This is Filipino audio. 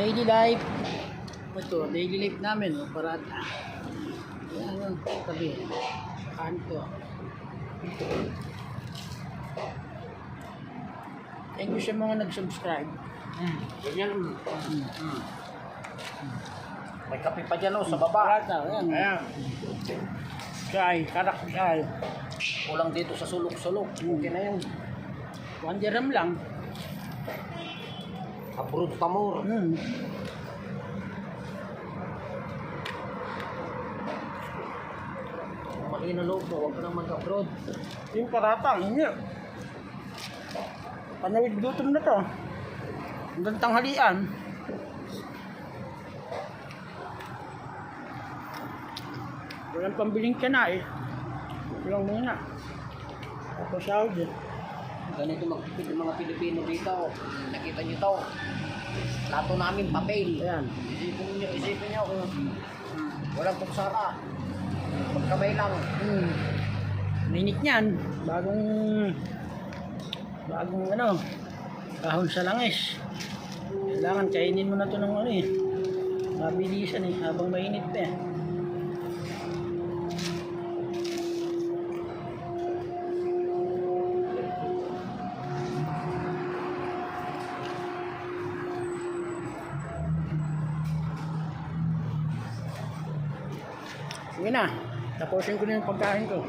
daily life. Ito, daily life namin, oh, parata. Ayan, tabi. Kanto. Thank you sa mga nag-subscribe. Ganyan. May kape pa dyan, oh, sa baba. Parata, ayan. Ayan. Chai, karak chai. Kulang dito sa sulok-sulok. Okay na yun. 1 dirham lang. Abroad pa more. Kung mahina loob mo, huwag ka nang mag-abroad. Yung parata, hindi. Panawid gutom na to. Hanggang tanghalian. Walang pambiling ka na eh. Walang muna. Ako Saudi. Ganito magtipid ng mga Pilipino dito. Nakita niyo to. Lato namin papel. Ayan. Isipin niyo. Walang kutsara. Magkamay lang. Mainit niyan. Bagong ano, kahon sa langis. Kailangan kainin mo na to ng ano eh. Mabilisan eh, habang mainit pa eh. Sige na, tapusin ko na yung pagkain ko.